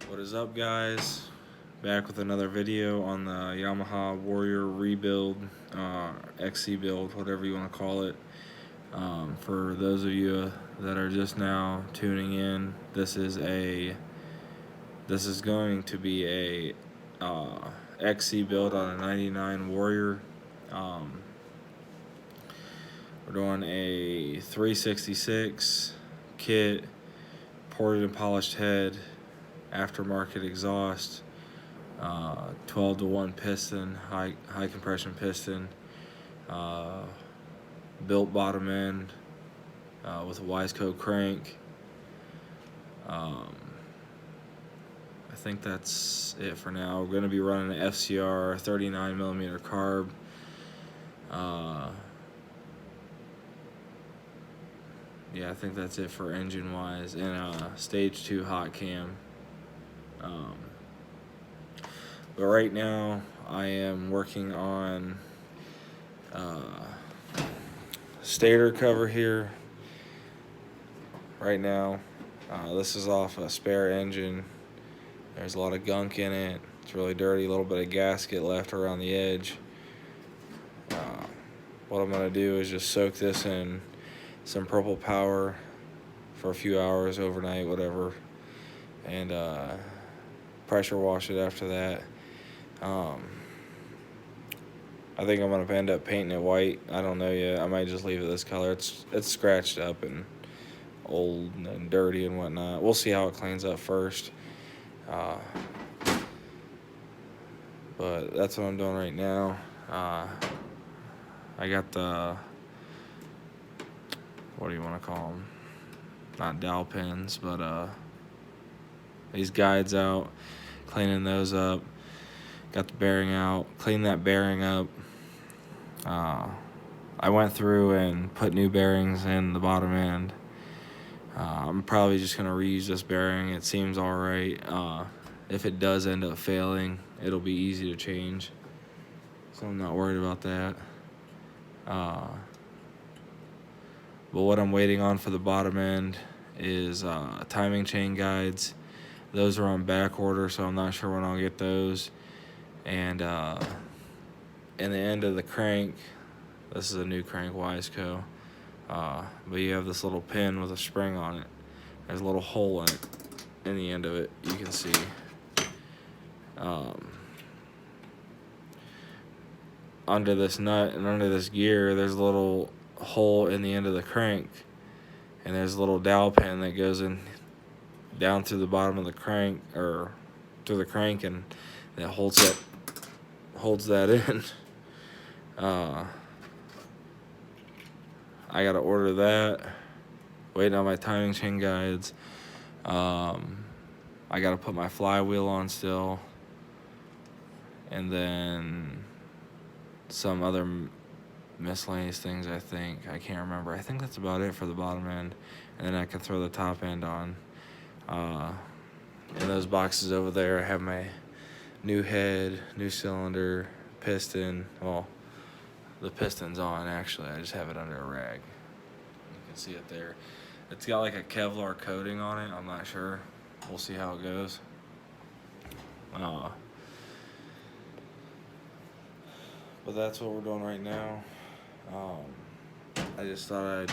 What is up, guys? Back with another video on the Yamaha Warrior rebuild, XC build, whatever you want to call it. For those of you that are just now tuning in, this is going to be a XC build on a '99 Warrior. We're doing a 366 kit, ported and polished head, aftermarket exhaust, 12-to-1 piston, high compression piston, built bottom end with a Wiseco crank. I think that's it for now. We're going to be running an FCR 39mm carb. Yeah, I think that's it for engine wise, and a stage 2 hot cam. But right now I am working on stator cover here. Right now, this is off a spare engine. There's a lot of gunk in it. It's really dirty, a little bit of gasket left around the edge. What I'm going to do is just soak this in some Purple Power for a few hours overnight, whatever, and pressure wash it after that. I think I'm gonna end up painting it white. I don't know yet. I might just leave it this color. It's scratched up and old and dirty and whatnot. We'll see how it cleans up first. But that's what I'm doing right now. I got the, what do you want to call them? Not dowel pins, but these guides out, cleaning those up. Got the bearing out, cleaned that bearing up. I went through and put new bearings in the bottom end. I'm probably just going to reuse this bearing. It seems alright. If it does end up failing, it'll be easy to change, so I'm not worried about that. But what I'm waiting on for the bottom end is timing chain guides. Those are on back order, so I'm not sure when I'll get those. And in the end of the crank, this is a new crank, Wiseco, but you have this little pin with a spring on it. There's a little hole in it, in the end of it, you can see. Under this nut and under this gear, there's a little hole in the end of the crank, and there's a little dowel pin that goes in down through the bottom of the crank, or through the crank, and that holds that in. I gotta order that. Waiting on my timing chain guides. I gotta put my flywheel on still, and then some other miscellaneous things. I can't remember. I think that's about it for the bottom end, and then I can throw the top end on. In those boxes over there, I have my new head, new cylinder, piston. Well, the piston's on, actually. I just have it under a rag. You can see it there. It's got like a Kevlar coating on it. I'm not sure. We'll see how it goes. But that's what we're doing right now. I just thought I'd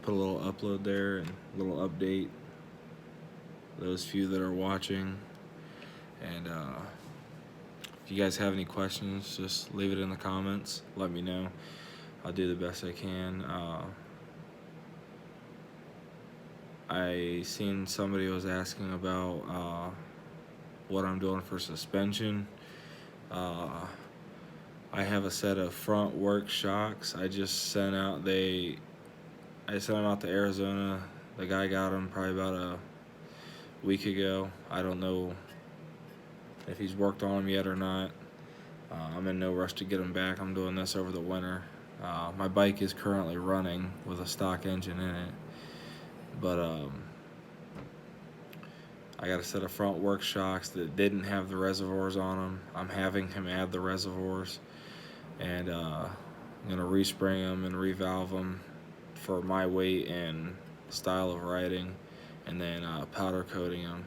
put a little upload there and a little update. Those few that are watching. And if you guys have any questions, just leave it in the comments. Let me know. I'll do the best I can. I seen somebody was asking about what I'm doing for suspension. I have a set of front work shocks. I just sent out. I sent them out to Arizona. The guy got them probably about a week ago. I don't know if he's worked on them yet or not. I'm in no rush to get them back. I'm doing this over the winter. My bike is currently running with a stock engine in it, but I got a set of front work shocks that didn't have the reservoirs on them. I'm having him add the reservoirs, and I'm gonna respring them and revalve them for my weight and style of riding, and then powder coating them.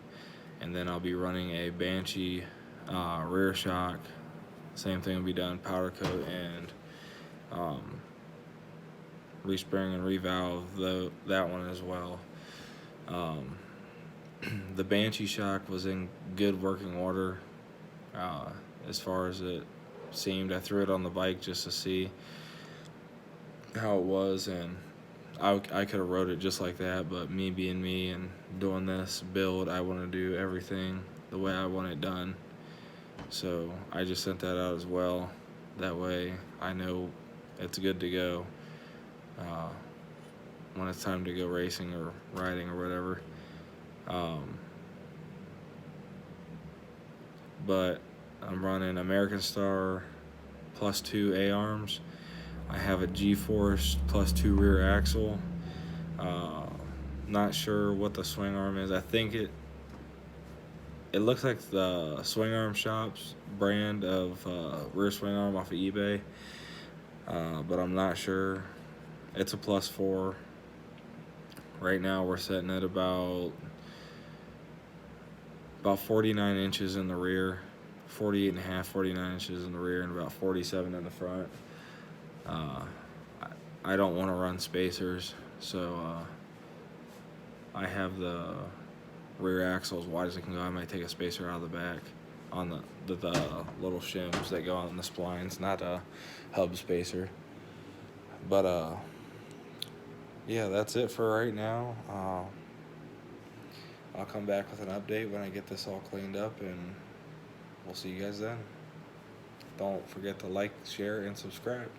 and then I'll be running a Banshee rear shock. Same thing will be done, powder coat and respring and revalve that one as well. The Banshee shock was in good working order as far as it seemed. I threw it on the bike just to see how it was, and I could have rode it just like that, but me being me and doing this build, I want to do everything the way I want it done. So I just sent that out as well. That way I know it's good to go when it's time to go racing or riding or whatever. But I'm running American Star +2 A-arms. I have a G-force +2 rear axle. Not sure what the swing arm is. I think it looks like the Swing Arm Shop's brand of rear swing arm off of eBay, but I'm not sure. It's a +4. Right now we're sitting at about 49 inches in the rear, 48 and a half, 49 inches in the rear, and about 47 in the front. I don't want to run spacers, so I have the rear axle as wide as it can go. I might take a spacer out of the back on the little shims that go on the splines, not a hub spacer. But yeah, that's it for right now. I'll come back with an update when I get this all cleaned up, and we'll see you guys then. Don't forget to like, share, and subscribe.